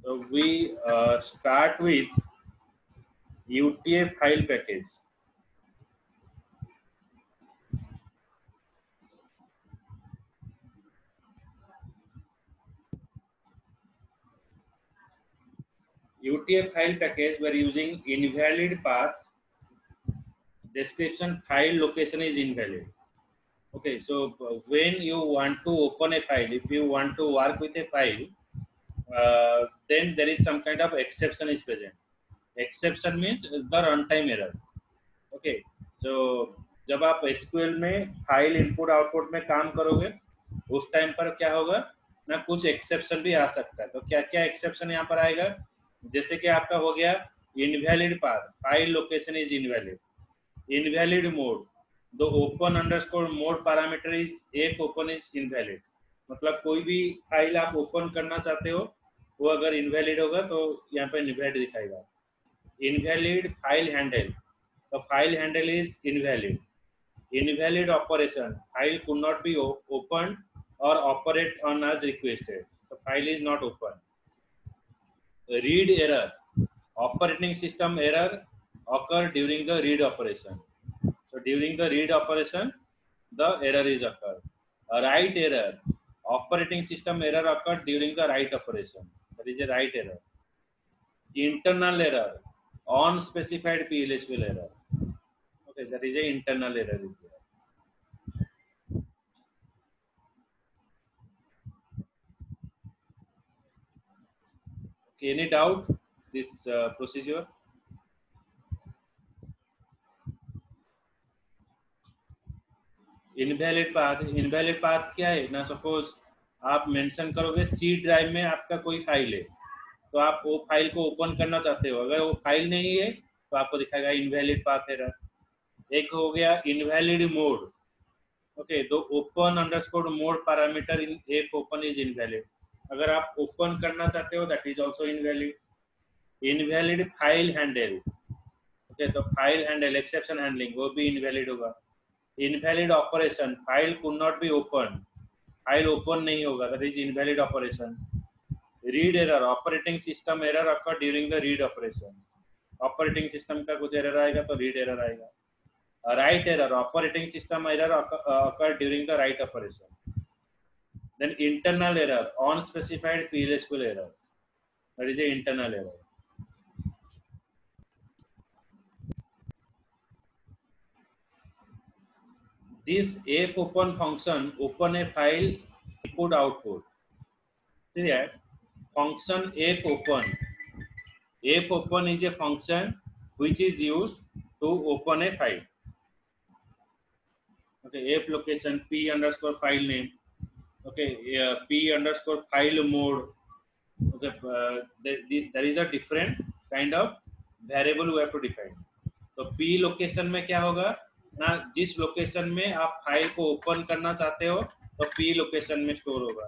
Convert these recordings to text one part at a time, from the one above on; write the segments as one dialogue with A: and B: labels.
A: So we start with UTF file package. UTF file package, we are using invalid path description, file location is invalid. Okay, so when you want to open a file, if you want to work with a file, then there is some kind of exception is present. Exception means the runtime error. Okay, so जब आप SQL में file input output में काम करोगे उस time पर क्या होगा ना, कुछ एक्सेप्शन भी आ सकता है. तो क्या क्या एक्सेप्शन यहाँ पर आएगा, जैसे कि आपका हो गया invalid path, file location is invalid, invalid mode, the open underscore mode parameter is एक ओपन इज इनवैलिड. मतलब कोई भी फाइल आप ओपन करना चाहते हो वो अगर इनवैलिड होगा तो यहाँ पे इनवैलिड दिखाएगा. Invalid file handle, the file handle is invalid. Invalid operation, file could not be opened or operate on as requested. The file is not open. Read error, operating system error occur during the read operation. So during the read operation, the error is occurred. A write error, operating system error occurred during the write operation. That is a write error. Internal error, unspecified PLSQL error. Okay, that is a internal error is there. Okay, any doubt this procedure? Invalid path क्या है ना, suppose आप mention करोगे C drive में आपका कोई file है तो आप वो फाइल को ओपन करना चाहते हो, अगर वो फाइल नहीं है तो आपको दिखाएगा इनवैलिड पाथ एरर. एक हो गया इनवैलिड मोड. ओके, तो ओपन अंडरस्कोर मोड पैरामीटर इन एक ओपन इज इनवैलिड. अगर आप ओपन करना चाहते हो that is also invalid. Invalid file handle. Okay, तो फाइल हैंडल एक्सेप्शन हैंडलिंग वो भी इनवैलिड होगा. Invalid operation, file could not be open, file open नहीं होगा, that is invalid operation. Read error, operating system error occur during the read operation. Operating system का कुछ error आएगा तो read error आएगा. Write error, operating system error occur during the write operation. Then internal error, on specified PLSQL error, that is a internal error. This app open function open a file input output. See that function app open. App open is a function which is used to open a file. Okay, app location p underscore file name. Okay, p underscore file mode. Okay, there is a different kind of variable we have to define. तो p location में क्या होगा ना, जिस location में आप file को open करना चाहते हो तो p लोकेशन में स्टोर होगा.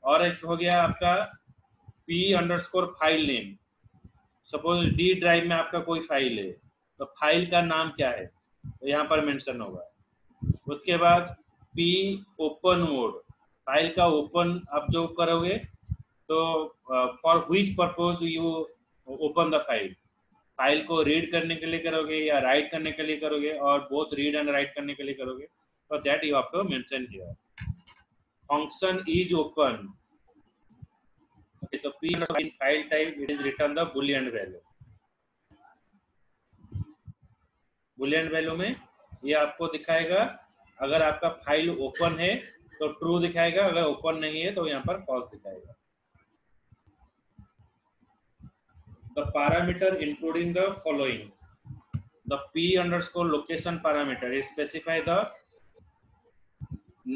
A: और एक हो गया आपका p underscore file name. Suppose D drive में आपका कोई फाइल है तो फाइल का नाम क्या है तो यहाँ पर मेंशन होगा. उसके बाद p ओपन मोड, फाइल का ओपन आप जो करोगे तो for which purpose you open the file, file को रीड करने के लिए करोगे या राइट करने के लिए करोगे, और बोथ रीड एंड राइट करने के लिए करोगे, तो that you have to mention here. Function is open. Okay, तो p file type it is return the boolean value. Boolean value में ये आपको दिखाएगा अगर आपका फाइल ओपन है तो ट्रू दिखाएगा, अगर ओपन नहीं है तो यहाँ पर फॉल्स दिखाएगा. The parameter including the following: the p underscore location parameter, it specify the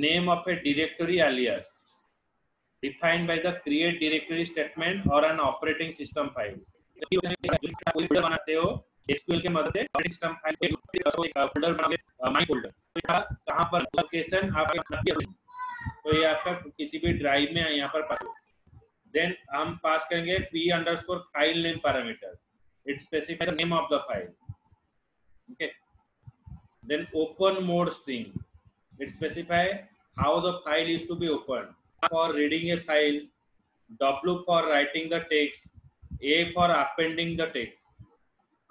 A: name of a directory alias defined by the create directory statement or an operating system file. कोई folder बनाते हो SQL के मदद से operating system file के folder बनाओगे, माई folder, तो यहाँ कहाँ पर लोकेशन आपका, तो ये आपका किसी भी ड्राइव में यहाँ पर पास. Then हम पास करेंगे p underscore file name parameter, it specify the name of the file. Okay, then open mode string, it specify how the file is to be opened. For reading a file W for writing the text, A for appending the text,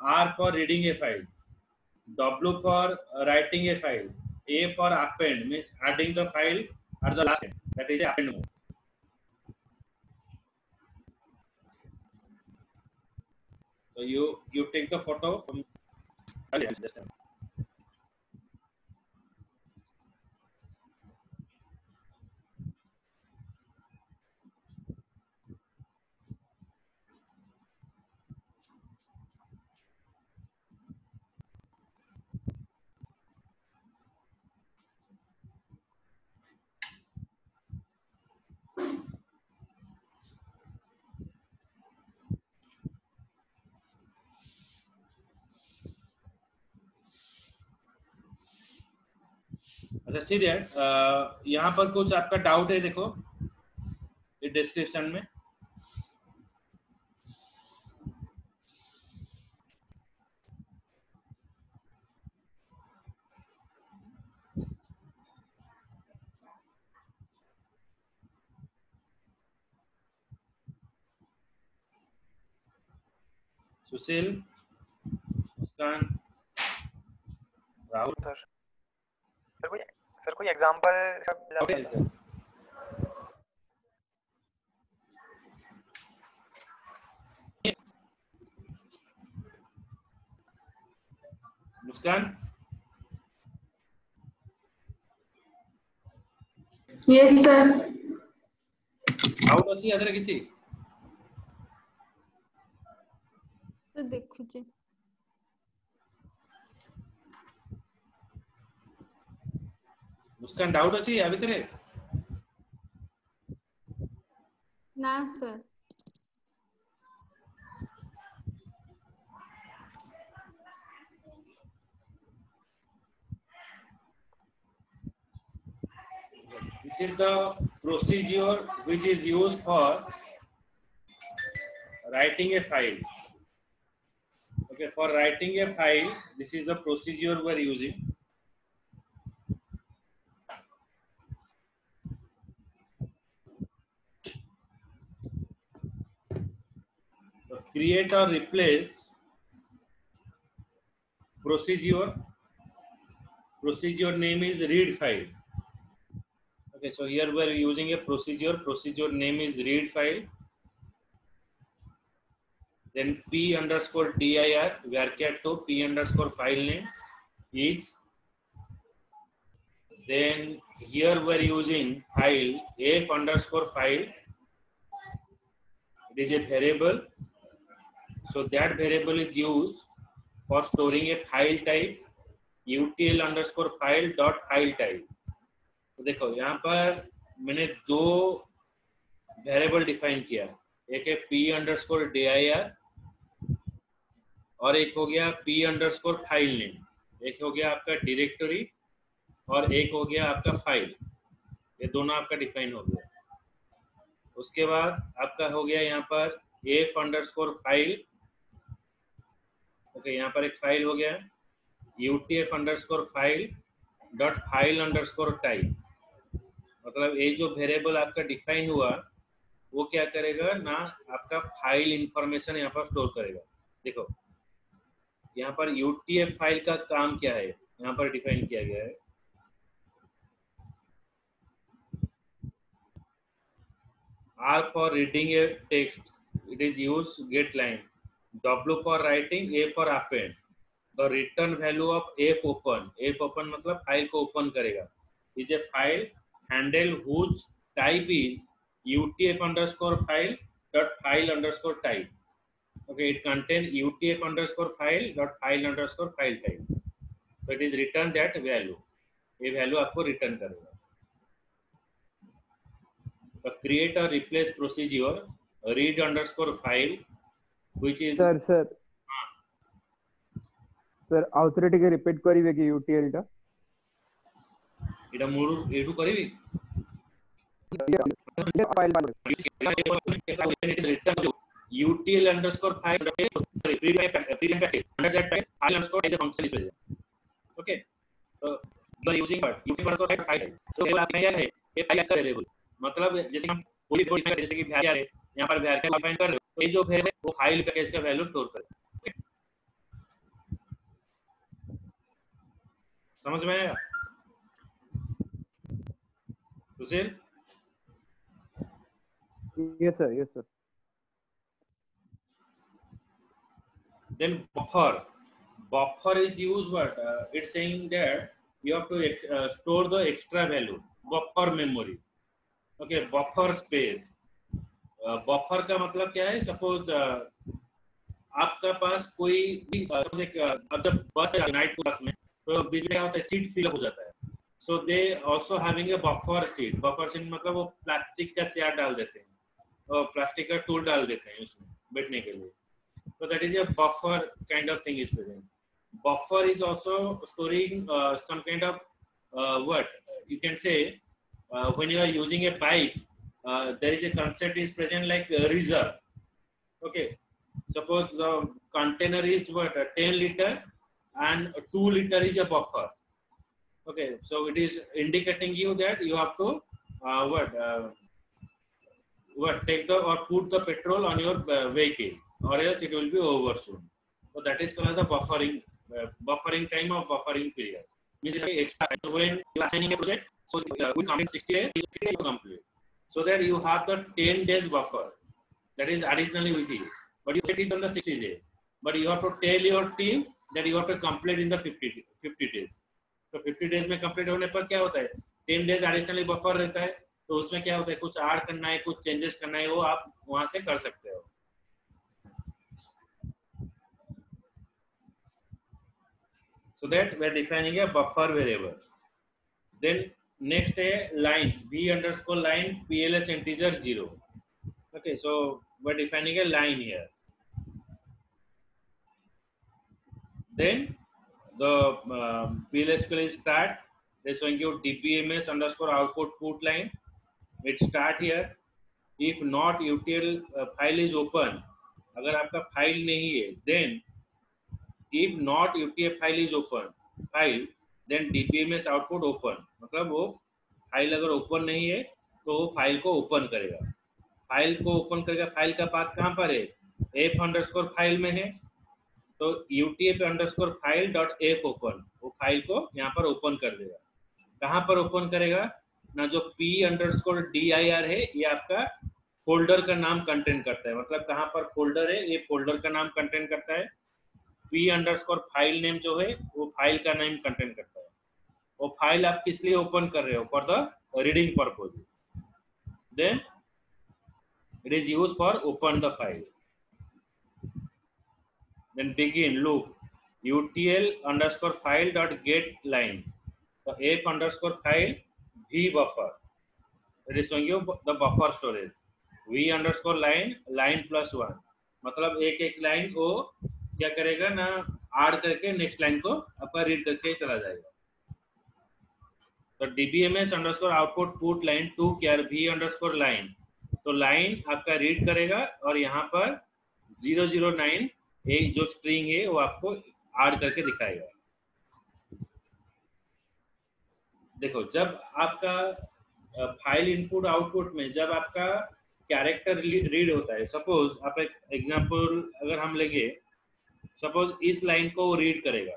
A: R for reading a file. W for writing a file, A for append means adding the file at the last end. That is append mode. So you take the photo from just अच्छा see that यहाँ पर कुछ आपका doubt है देखो इस description में सुशील मुस्कान Rahul
B: sir कोई एग्जांपल
A: okay. मुस्कान
C: यस सर
A: डाउट अछि अदर किछि
D: तो देखुचे
A: मुस्कान डाउट अछि आ भितरे
D: ना sir
A: this is the procedure which is used for writing a file. Okay, for writing a file, this is the procedure we are using. So create or replace procedure. Procedure name is read file. Okay, so here we are using a procedure. Procedure name is read file. Then p underscore dir varchar to p underscore file name is. Then here we are using file f underscore file. It is a variable. So that variable is used for storing a file type utl underscore file dot file type. तो देखो यहाँ पर मैंने दो variable define किया, एक है p underscore dir और एक हो गया p अंडरस्कोर फाइल नेम, एक हो गया आपका डायरेक्टरी और एक हो गया आपका फाइल, ये दोनों आपका डिफाइन हो गया। उसके बाद आपका हो गया यहाँ पर f अंडरस्कोर फाइल, ओके यहाँ पर एक फाइल हो गया utf underscore file dot file underscore type, मतलब ये जो वेरिएबल आपका डिफाइन हुआ वो क्या करेगा ना, आपका फाइल इंफॉर्मेशन यहाँ पर स्टोर करेगा। देखो यहाँ पर utf फाइल का काम क्या है, यहाँ पर डिफाइन किया गया है R for reading a text, it is used get line, W for writing, A for append, the return value of f open मतलब फाइल को ओपन करेगा, is a file handle whose type is utf underscore file dot file underscore type. Okay, it contains utf underscore file dot file underscore file type. So it is return that value, ये value आपको return करेगा। तो create or replace procedure read underscore file which is
E: sir आउथरे टिके repeat करिवे कि UTL टा
A: एटा मोर एटू करिवि
E: file
A: utl underscore file read package under that package file underscore is a function is present. Okay, so you are using what utl underscore file, so ये आप क्या है ये फाइल का वेरिएबल, मतलब जैसे हम कोई भी जैसे कि var है, यहाँ पर var का डिफाइन कर रहे हो, ये जो var है वो फाइल का इसका वैल्यू स्टोर करेगा। समझ में आया सुशील?
E: Yes sir, yes sir.
A: Then buffer is used, but it's saying that you have to store the extra value, buffer memory, okay, buffer space. Buffer का मतलब क्या है? Suppose आपका पास कोई भी जब बस है नाइट बस में, तो बीच में क्या होता है, सीट फिल हो जाता है, so they also having a buffer seat. Buffer seat मतलब वो प्लास्टिक का चेयर डाल देते हैं और प्लास्टिक का टूल डाल देते हैं उसमें बैठने के लिए, so that is a buffer kind of thing is present. Buffer is also storing some kind of what you can say when you are using a pipe, there is a concept is present like reserve. Okay, suppose the container is what 10 liter and 2 liter is a buffer. Okay, so it is indicating you that you have to take the or put the petrol on your vehicle, or else it will be over soon. So that is called the buffering time or buffering period. Means extra when you are signing a project, so we complete 60 days, you complete, so that you have the 10 days buffer that is additionally with you. But you it is on the 60 days, but you have to tell your team that you have to complete in the 50 days. तो 50 days में complete होने पर क्या होता है, 10 days additionally buffer रहता है, तो उसमें क्या होता है, कुछ ऐड करना है, कुछ चेंजेस करना है, वो आप वहां से कर सकते हो। So that we are defining a buffer variable. Then next है lines, v underscore line pls integer 0. Okay, so we are defining a line here. Then the PLSQL is start. They showing you dbms underscore output put line. It start here. If not UTL file is open, अगर आपका file नहीं है, then if not UTF file is open file, then dbms output open. मतलब वो file अगर open नहीं है तो वो फाइल को ओपन करेगा। फाइल को ओपन करेगा, फाइल का पाथ कहाँ पर है, f अंडरस्कोर फाइल में है, तो utf underscore file dot f open, वो फाइल को यहाँ पर ओपन कर देगा। कहाँ पर ओपन करेगा ना, जो p अंडरस्कोर dir है ये आपका फोल्डर का नाम कंटेंट करता है, मतलब कहाँ पर फोल्डर है ये फोल्डर का नाम कंटेंट करता है। p अंडरस्कोर फाइल नेम जो है वो फाइल का नेम कंटेंट करता है। वो फाइल आप किस लिए ओपन कर रहे हो, for the reading purpose, then it is used for open the file. Then begin loop utl underscore file dot get line, so f underscore file v buffer, it is showing you the buffer storage, v underscore line plus 1, मतलब एक एक line को क्या करेगा ना, add करके next line को आपका रीड करके चला जाएगा। तो dbms underscore output put line to care v underscore line, तो लाइन आपका रीड करेगा और यहाँ पर 009 एक जो स्ट्रिंग है वो आपको ऐड करके दिखाएगा। देखो जब आपका फाइल इनपुट आउटपुट में जब आपका कैरेक्टर रीड होता है, सपोज आप एक एग्जांपल अगर हम लेंगे, सपोज इस लाइन को रीड करेगा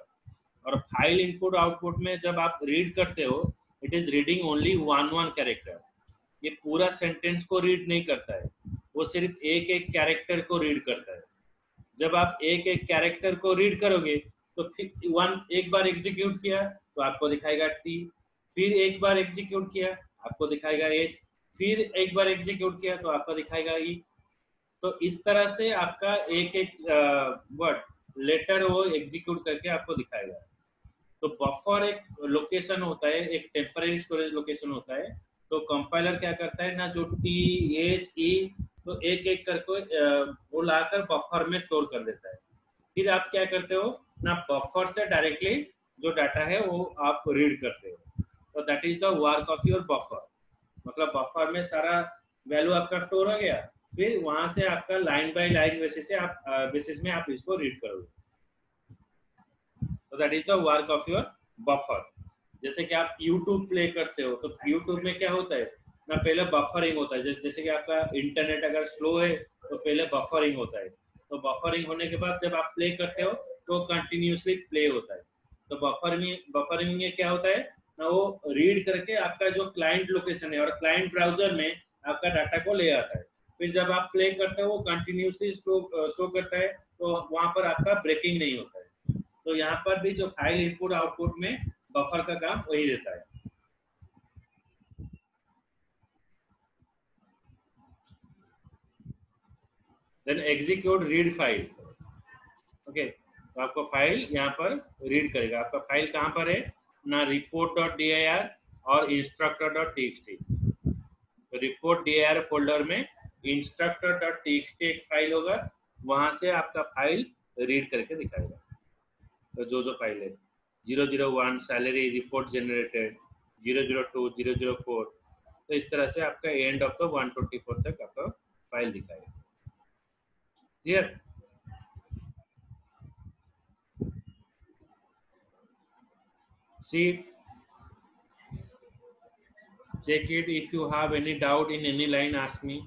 A: और फाइल इनपुट आउटपुट में जब आप रीड करते हो, it is reading only one character, ये पूरा सेंटेंस को रीड नहीं करता है, वो सिर्फ एक एक कैरेक्टर को रीड करता है। जब आप एक एक कैरेक्टर को रीड करोगे तो फिर एक बार एग्जीक्यूट किया तो आपको दिखाएगा t, फिर एक बार एग्जीक्यूट किया आपको दिखाएगा h, फिर एक बार एग्जीक्यूट किया तो आपको दिखाएगा e। तो इस तरह से आपका एक एक वर्ड लेटर वो एग्जीक्यूट करके आपको दिखाएगा। तो बफर एक लोकेशन होता है, एक टेम्पररी स्टोरेज लोकेशन होता है। तो कंपाइलर क्या करता है ना, जो t h e तो एक एक करके वो लाकर बफर में स्टोर कर देता है। फिर आप क्या करते हो ना, बफर से डायरेक्टली जो डाटा है वो आप रीड करते हो। तो that is the work of your buffer, मतलब बफर में सारा वैल्यू आपका स्टोर हो गया, फिर वहां से आपका लाइन बाय लाइन बेसिस में आप इसको रीड करोगे। तो that is the work of your buffer. जैसे कि आप YouTube प्ले करते हो तो YouTube में क्या होता है ना पहले बफरिंग होता है। जैसे कि आपका इंटरनेट अगर स्लो है तो पहले बफरिंग होता है, तो बफरिंग होने के बाद जब आप प्ले करते हो तो कंटिन्यूसली प्ले होता है। तो बफरिंग में क्या होता है ना, वो रीड करके आपका जो क्लाइंट लोकेशन है और क्लाइंट ब्राउजर में आपका डाटा को ले आता है। फिर जब आप प्ले करते हो वो कंटिन्यूसली शो करता है, तो वहां पर आपका ब्रेकिंग नहीं होता है। तो यहाँ पर भी जो फाइल इनपुट आउटपुट में बफर का काम वही रहता है। Then execute read file. Okay, तो आपको फाइल यहाँ पर रीड करेगा। आपका फाइल कहाँ पर है ना, report.dir और instructor.txt। तो report.dir फोल्डर में instructor.txt एक फाइल होगा, वहां से आपका फाइल रीड करके दिखाएगा। तो जो फाइल है 001 सैलरी रिपोर्ट जनरेटेड, 002 004, तो इस तरह से आपका एंड ऑफ द 124 तक आपका फाइल दिखाएगा। Clear? See, check it. If you have any doubt in any line, ask me.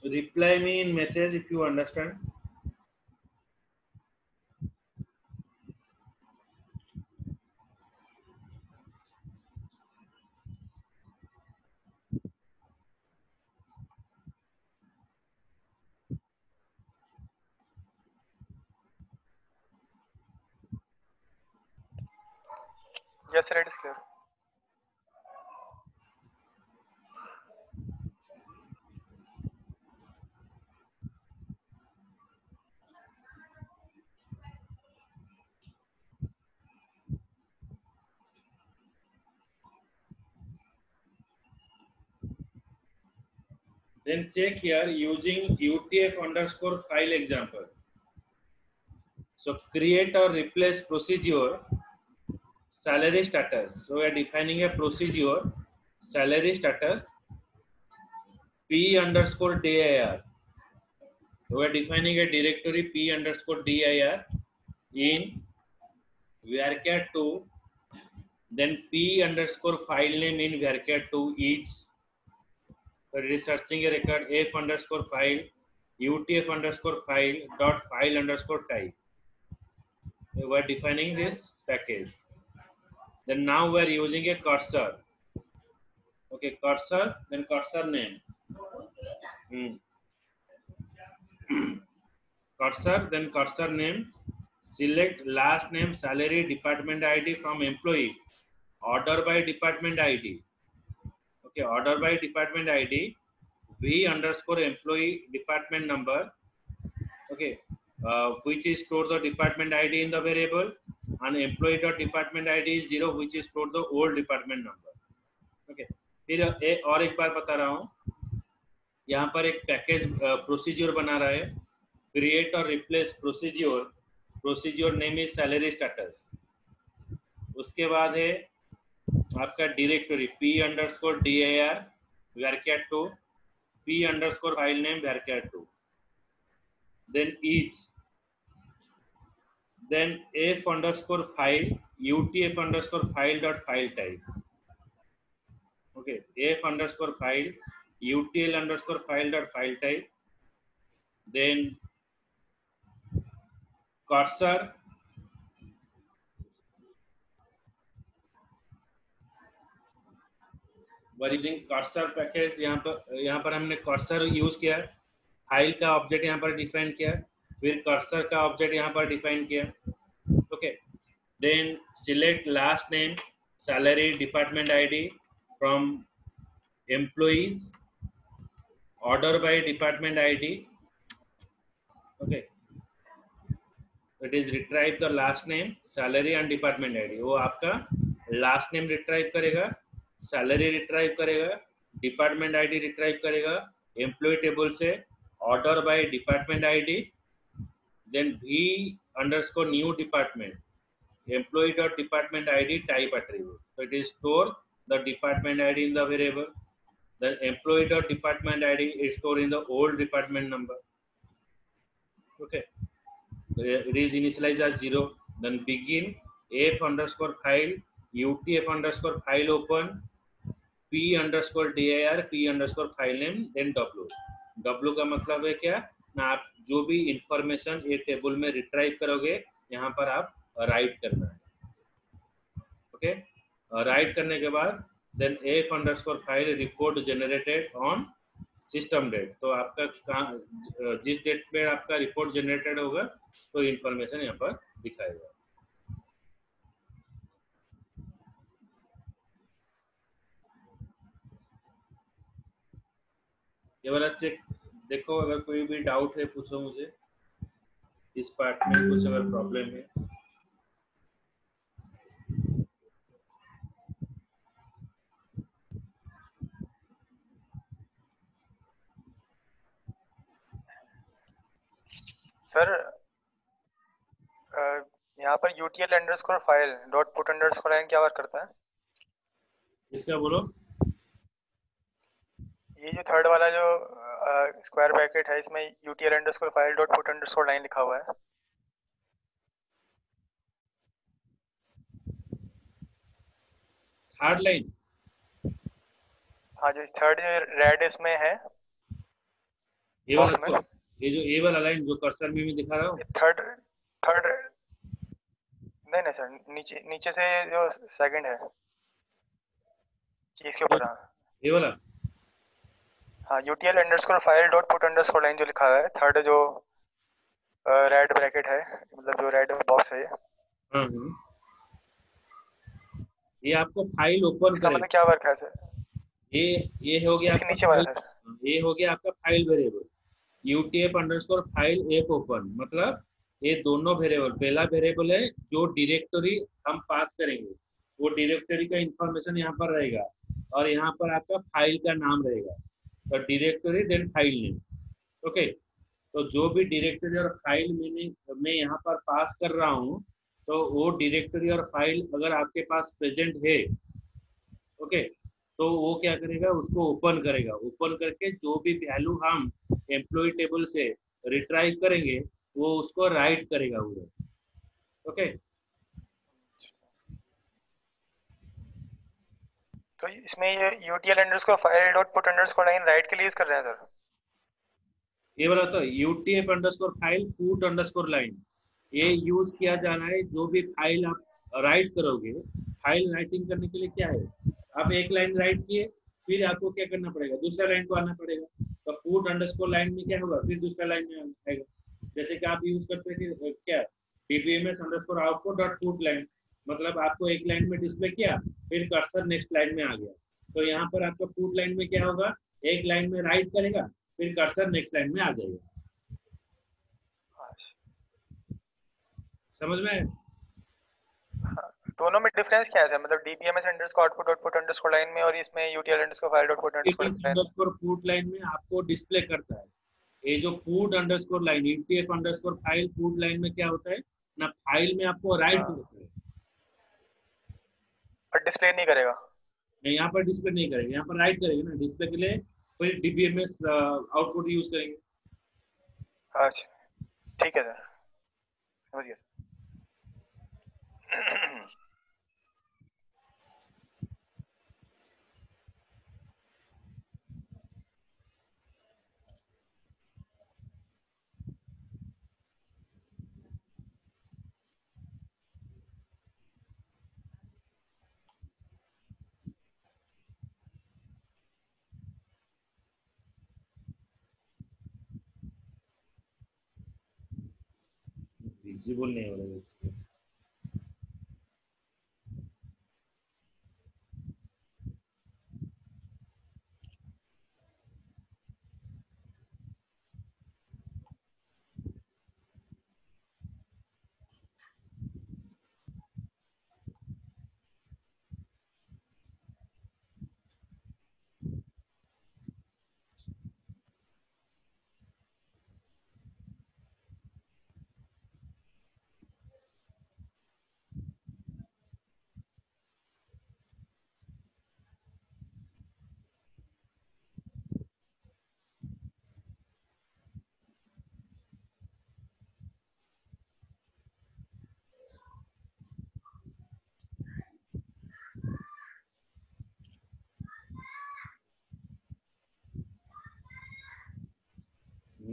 A: Reply me in message if you understand.
B: Yes, sir, it is clear.
A: Then check here using UTF_file example. So create or replace procedure salary status. So we are defining a procedure salary status P_dir. So we are defining a directory P_dir in varchar2, then P_file name in varchar2 each. So it is searching a record f_file utf_file dot file_type. So we are defining this package. Then now we are using a cursor. Okay, cursor, then cursor name. Cursor, then cursor name. Select last name, salary, department ID from employee. Order by department ID. Okay, order by department ID. V_employee department number. Okay, which is stored the department ID in the variable, and employee.department ID is 0, which is stored the old department number. Okay, फिर और एक बार बता रहा हूँ, यहाँ पर एक package procedure बना रहा है, क्रिएट और replace procedure name is salary status. उसके बाद है आपका directory P_dir varchar2 P_file name varchar2, then each, then f_file utf_file dot file type. Okay, f_file utl_file dot file type, then cursor, we're using cursor package। यहाँ पर हमने cursor use किया, file का object यहाँ पर डिफाइन किया, फिर cursor का ऑब्जेक्ट यहाँ पर डिफाइन किया। Okay, then select last name, salary, department ID from employees, order by department ID. Okay, it is retrieve the last name, salary and department ID. वो आपका last name retrieve करेगा, salary retrieve करेगा, department ID retrieve करेगा, employee table से order by department ID, then V underscore new department, employee dot department ID type attribute. So it is store the department ID in the variable. The employee dot department ID is stored in the old department number. Okay. It is initialized as 0. Then begin f underscore file, utf underscore file open, p underscore dir, p underscore file name, then w. w का मतलब है क्या ना, आप जो भी information ये table में रिट्राइव करोगे यहाँ पर आप राइट करना है. ओके, राइट करने के बाद then f underscore file report generated on system date. तो आपका जिस डेट पे आपका रिपोर्ट जनरेटेड होगा तो इंफॉर्मेशन यहाँ पर दिखाएगा. ये वाला चेक देखो, अगर कोई भी डाउट है पूछो मुझे, इस पार्ट में कुछ अगर प्रॉब्लम है.
B: सर यहाँ पर UTL underscore file dot put underscore line क्या वर्क करता है?
A: इसका बोलो.
B: ये जो थर्ड वाला जो स्क्वायर ब्रैकेट है, इसमें UTL underscore file dot put underscore line लिखा हुआ है.
A: थर्ड लाइन,
B: हाँ, जो थर्ड रेड इसमें है
A: ये वाला तो, ये जो ए वाला लाइन जो कर्सर में मैं दिखा रहा हूँ,
B: थर्ड थर्ड नहीं नहीं सर, नीचे नीचे से जो सेकंड है इसके ऊपर. हाँ
A: ये वाला.
B: हाँ, UTL underscore file dot put underscore line जो लिखा हुआ है, थर्ड जो रेड ब्रैकेट है, मतलब जो रेड बॉक्स है,
A: ये आपको फाइल ओपन
B: इसका
A: करेगा.
B: मतलब क्या वर्क है सर?
A: ये हो गया
B: इसके
A: आपका
B: नीचे वाला
A: फाइल,
B: सर.
A: ये हो गया आपका file variable. UTF underscore file app open मतलब ये दोनों वेरिएबल, पहला वेरिएबल है जो डायरेक्टरी हम पास करेंगे, वो डायरेक्टरी का इंफॉर्मेशन यहाँ पर रहेगा और यहाँ पर आपका फाइल का नाम रहेगा. तो directory then file name. Okay, तो जो भी डायरेक्टरी और फाइल मैं यहाँ पर पास कर रहा हूँ, तो वो डायरेक्टरी और फाइल अगर आपके पास प्रेजेंट है, ओके, तो वो क्या करेगा, उसको ओपन करेगा. ओपन करके जो भी वैल्यू हम एम्प्लॉय टेबल से रिट्राइव करेंगे वो उसको राइट करेगा उधर. ओके,
B: तो इसमें ये UTL underscore file dot put underscore line right के लिए यूज कर रहे हैं सर?
A: ये वाला तो UTF underscore file put underscore line ये यूज किया जाना है. जो भी फाइल आप राइट करोगे, फाइल राइटिंग करने के लिए क्या है, आप एक लाइन राइट किए, फिर आपको क्या करना पड़ेगा, दूसरा लाइन को आना पड़ेगा. तो पुट अंडरस्कोर लाइन में क्या होगा, फिर दूसरा लाइन में आएगा. जैसे कि आप यूज करते हैं कि क्या, dbms underscore output dot put line, मतलब आपको एक लाइन में डिस्प्ले किया, फिर कर्सर नेक्स्ट लाइन में आ गया. तो यहाँ पर आपका पुट लाइन में क्या होगा, एक लाइन में राइट करेगा, फिर कर्सर नेक्स्ट लाइन में आ जाएगा. समझ में?
B: दोनों में डिफरेंस क्या है? मतलब DBMS underscore output dot put underscore line में और इसमें UTL underscore file dot put
A: underscore put line में आपको डिस्प्ले करता है. ये जो put underscore line, UTF underscore file put line में क्या होता है ना, फाइल में आपको राइट करता है,
B: पर डिस्प्ले नहीं करेगा.
A: नहीं यहाँ पर डिस्प्ले नहीं करेगा, यहाँ पर राइट करेगा ना. डिस्प्ले के लिए फिर डीबीएमएस आउटपुट यूज करेंगे.
B: अच्छा ठीक है सर, समझ गया.
A: विजिबल नहीं हो रहा है इसको.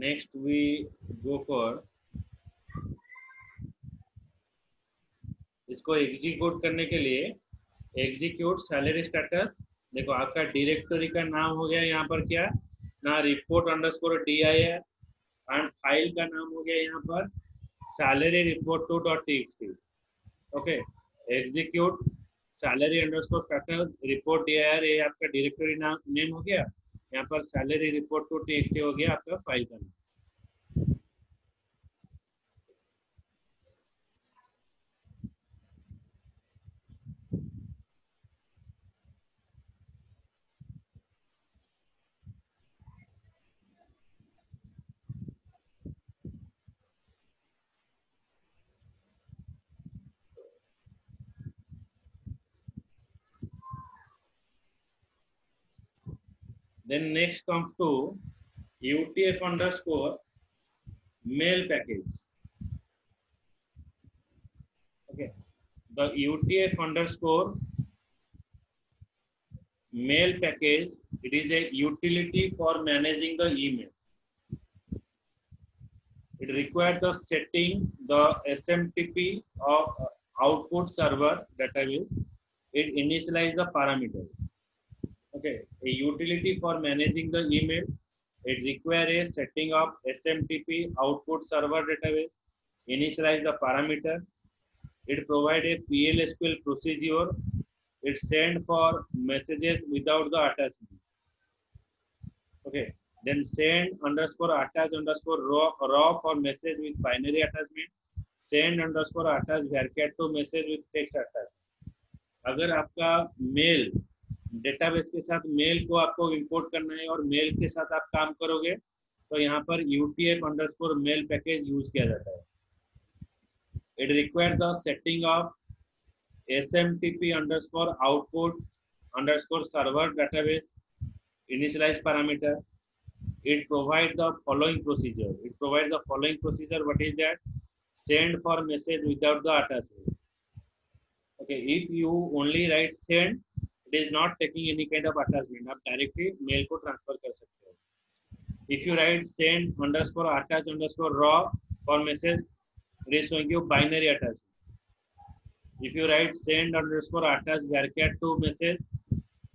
A: next we go for इसको एग्जीक्यूट करने के लिए एग्जीक्यूट सैलरी स्टेटस। देखो आपका डायरेक्टरी का नाम हो गया यहाँ पर क्या ना report underscore DIR and file का नाम हो गया यहाँ पर salary report two .txt। Okay, execute salary underscore status report DIR ये आपका डायरेक्टरी नाम नेम हो गया, यहाँ पर सैलरी रिपोर्ट टू .txt हो गया आपका फाइल का नाम। Then next comes to UTF underscore mail package. Okay, the UTF underscore mail package, it is a utility for managing the email. It requires the setting the SMTP of output server database. It initialize the parameters. Okay, a utility for managing the email. It requires a setting of SMTP output server database. Initialize the parameter. It provide a PLSQL procedure. It send for messages without the attachment. Okay, then send underscore attach underscore raw for message with binary attachment. Send underscore attach varchar to message with text attachment. अगर आपका mail database के साथ mail को आपको import करना है और mail के साथ आप काम करोगे तो यहाँ पर UTF underscore mail package use किया जाता है। It requires the setting of SMTP underscore output underscore server database initialize parameter. It provides the following procedure. What is that? Send for message without the attachment. Okay, if you only write send, it is not taking any kind of attachment. आप directly mail को transfer कर सकते हो. If you write send underscore attach underscore raw for message, it is showing you binary attachment. If you write send underscore attach varchar to message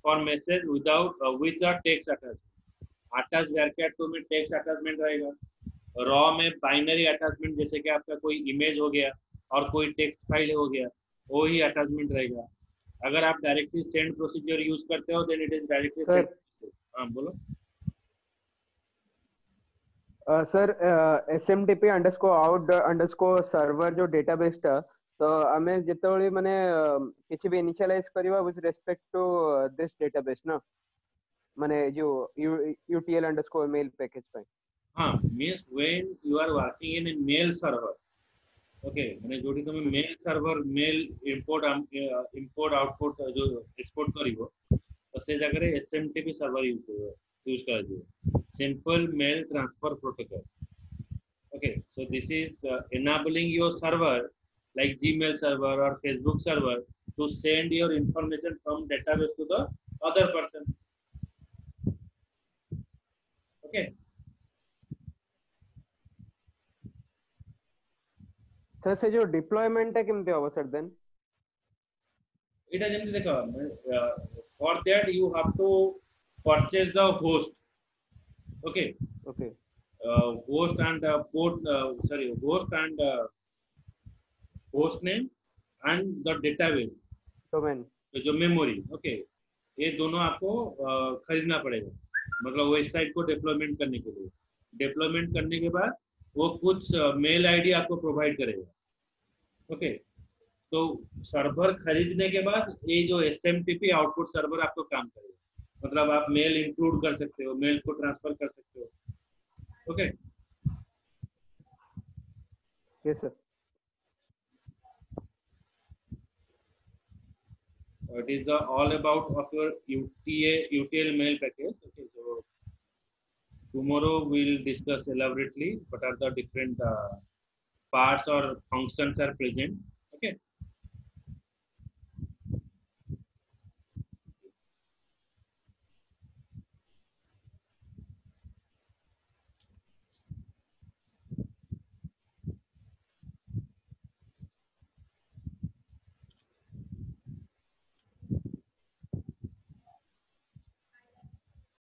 A: for message without with the text attachment, attach varchar to में text attachment रहेगा, raw में binary attachment जैसे कि आपका कोई image हो गया और कोई text file हो गया वो ही attachment रहेगा। अगर आप डायरेक्टली सेंड प्रोसीजर यूज करते हो then it is directly send. हाँ बोलो
E: sir. SMTP underscore out underscore server जो डेटाबेस टा तो हमें जितने माने किसी भी इनिशियलाइज करिवा with respect to this database ना माने जो UTL अंडरस्कोर मेल पैकेज पे।
A: हाँ, means when you are working in a mail server, okay, माने जोटी तुम mail server mail import output जो एक्सपोर्ट करिवो तो से जगह SMTP सर्वर यूज कर जो simple mail transfer protocol. Okay, so this is enabling your server like Gmail server or Facebook server to send your information from database to the other person. Okay,
E: sir से जो deployment है किमते होगा sir then
A: इटा जेमती देखो for that you have to purchase the host. Okay, host and host name and the database
E: domain
A: जो memory. Okay, ये दोनों आपको खरीदना पड़ेगा, मतलब वेबसाइट को डिप्लॉयमेंट करने के लिए। डिप्लॉयमेंट करने के बाद वो कुछ मेल आईडी आपको प्रोवाइड करेगा। ओके, तो सर्वर खरीदने के बाद ये जो SMTP आउटपुट सर्वर आपको काम करेगा, मतलब आप मेल इंक्लूड कर सकते हो, मेल को ट्रांसफर कर सकते हो। Okay,
E: yes sir.
A: it is the all about of your UTL mail package. Okay, so tomorrow we'll discuss elaborately what are the different parts or functions are present